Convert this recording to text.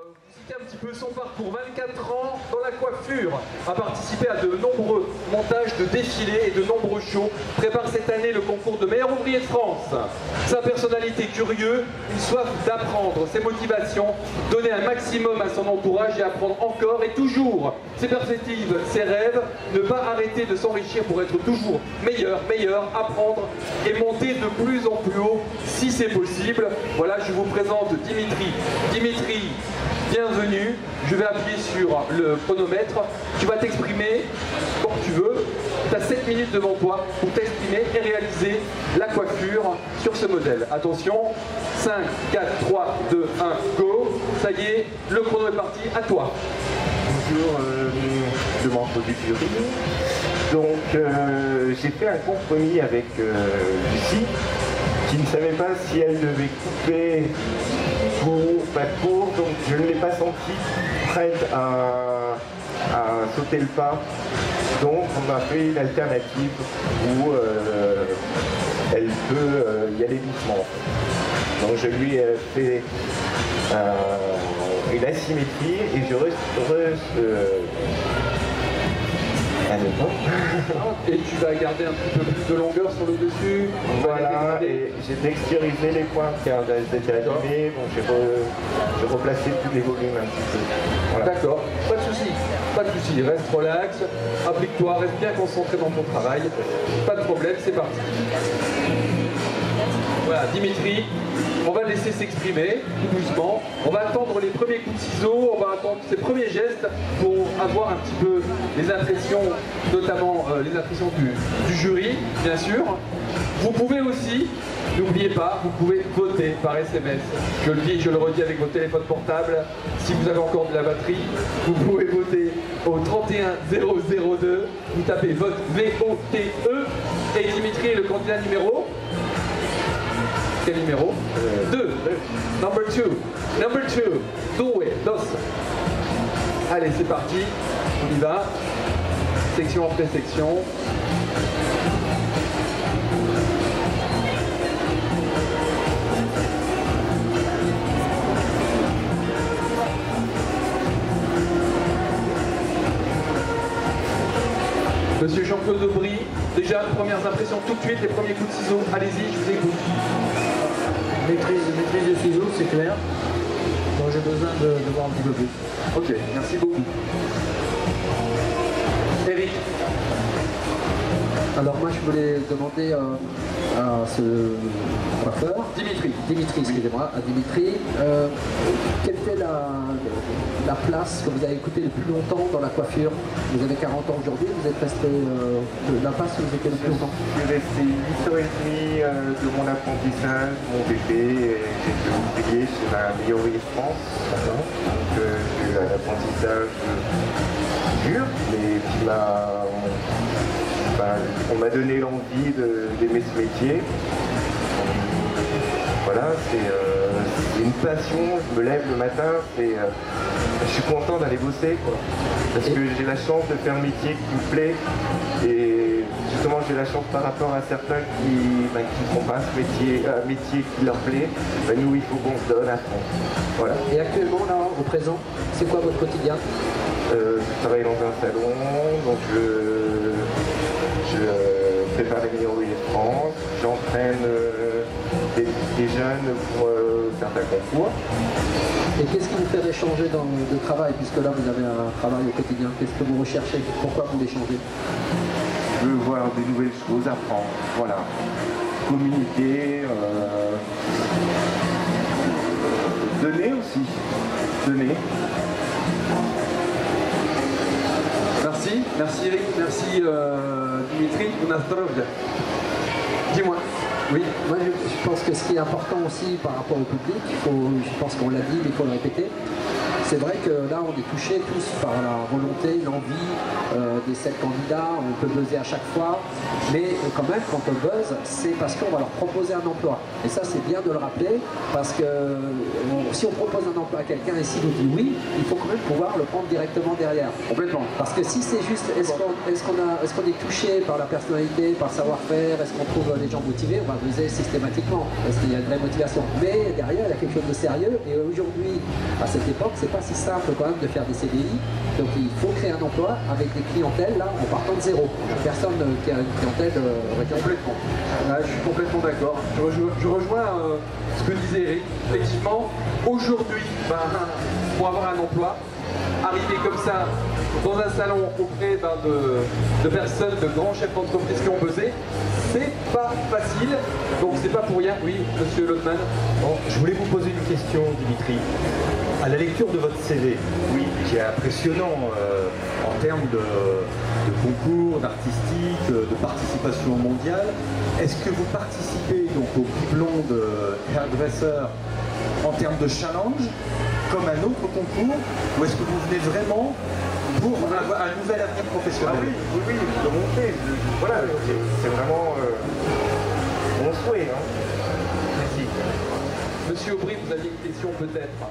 Visiter un petit peu son parcours, 24 ans dans la coiffure, a participé à de nombreux montages de défilés et de nombreux shows, prépare cette année le concours de meilleur ouvrier de France. Sa personnalité curieuse, une soif d'apprendre, ses motivations, donner un maximum à son entourage et apprendre encore et toujours. Ses perspectives, ses rêves, ne pas arrêter de s'enrichir pour être toujours meilleur, apprendre et monter de plus en plus haut si c'est possible. Voilà, je vous présente Dimitri. Dimitri, bienvenue, je vais appuyer sur le chronomètre, tu vas t'exprimer comme tu veux, tu as 7 minutes devant toi pour t'exprimer et réaliser la coiffure sur ce modèle. Attention, 5, 4, 3, 2, 1, go, ça y est, le chrono est parti, à toi. Bonjour, je suis membre du jury. Donc j'ai fait un compromis avec Lucie, qui ne savait pas si elle devait couper court, pas court, donc je ne l'ai pas sentie prête à sauter le pas. Donc on a fait une alternative où elle peut y aller doucement. Donc je lui ai fait une asymétrie et je et tu vas garder un petit peu plus de longueur sur le dessus. Voilà, et j'ai texturisé les points car elles étaient abîmées, donc j'ai replacé tous les volumes un petit peu. Voilà. D'accord, pas de souci, reste relax, applique-toi, reste bien concentré dans ton travail, pas de problème, c'est parti. Voilà, Dimitri, on va le laisser s'exprimer tout doucement. On va attendre les premiers coups de ciseaux, on va attendre ses premiers gestes pour avoir un petit peu les impressions, notamment les impressions du jury, bien sûr. Vous pouvez aussi, n'oubliez pas, vous pouvez voter par SMS. Je le dis, je le redis avec vos téléphones portables. Si vous avez encore de la batterie, vous pouvez voter au 31002. Vous tapez vote V-O-T-E et Dimitri est le candidat numéro. Quel numéro 2. Number 2. Number 2. Dos. Allez, c'est parti. On y va. Section après section. Monsieur Jean-Claude Aubry, déjà premières impressions tout de suite, les premiers coups de ciseaux. Allez-y, je vous écoute. Maîtrise des ciseaux, c'est clair. Donc j'ai besoin de voir un petit peu plus. Ok, merci beaucoup. Eric. Alors moi je voulais demander à ce coiffeur, Dimitri, excusez-moi, à Dimitri, quelle était la place que vous avez occupée le plus longtemps dans la coiffure? Vous avez 40 ans aujourd'hui, vous êtes resté la place où vous étiez le plus longtemps? Je suis resté 8 ans et demi de mon apprentissage, mon BP, j'ai été ouvrier chez la meilleure ouvrier de France. Donc j'ai eu un apprentissage dur, mais qui on m'a donné l'envie d'aimer ce métier. Voilà, c'est une passion, je me lève le matin, je suis content d'aller bosser, quoi. Parce que j'ai la chance de faire un métier qui me plaît et justement j'ai la chance par rapport à certains qui ne font pas ce métier, un métier qui leur plaît, nous il faut qu'on se donne à fond. Voilà. Et actuellement là, au présent, c'est quoi votre quotidien? Je travaille dans un salon, donc je prépare les meilleurs ouvriers de France, j'entraîne des jeunes pour certains concours. Et qu'est-ce qui vous fait changer de travail, puisque là vous avez un travail au quotidien? Qu'est-ce que vous recherchez? Pourquoi vous voulez changer? Je veux voir des nouvelles choses, apprendre, voilà. Communiquer, donner aussi, donner. Merci Eric, merci Dimitri, dis-moi. Oui, moi je pense que ce qui est important aussi par rapport au public, je pense qu'on l'a dit mais il faut le répéter, c'est vrai que là on est touchés tous par la volonté, l'envie des 7 candidats, on peut buzzer à chaque fois, Mais quand même, quand on buzz, c'est parce qu'on va leur proposer un emploi. Et ça, c'est bien de le rappeler, parce que si on propose un emploi à quelqu'un et s'il nous dit oui, il faut quand même pouvoir le prendre directement derrière. Complètement. Parce que si c'est juste, est-ce qu'on est touché par la personnalité, par le savoir-faire, est-ce qu'on trouve les gens motivés, on va buzzer systématiquement, parce qu'il y a une vraie motivation. Mais derrière, il y a quelque chose de sérieux, et aujourd'hui, à cette époque, c'est pas si simple quand même de faire des CDI. Donc il faut créer un emploi avec des clientèles, là, en partant de zéro. Personne qui a une clientèle Complètement. Je suis complètement d'accord. Je rejoins ce que disait Eric. Effectivement, aujourd'hui, pour avoir un emploi, arriver comme ça dans un salon auprès de personnes, de grands chefs d'entreprise qui ont buzzé, c'est pas facile. Donc c'est pas pour rien. Oui, monsieur Lotman. Bon, je voulais vous poser une question, Dimitri. À la lecture de votre CV, oui, qui est impressionnant en termes de concours, d'artistique, de participation mondiale, est-ce que vous participez donc au Biblon de Hairdresser en termes de challenge, comme un autre concours, ou est-ce que vous venez vraiment pour avoir un nouvel avenir professionnel? Oui, de monter. Voilà, c'est vraiment mon souhait. Hein. Merci. Monsieur Aubry, vous aviez une question peut-être?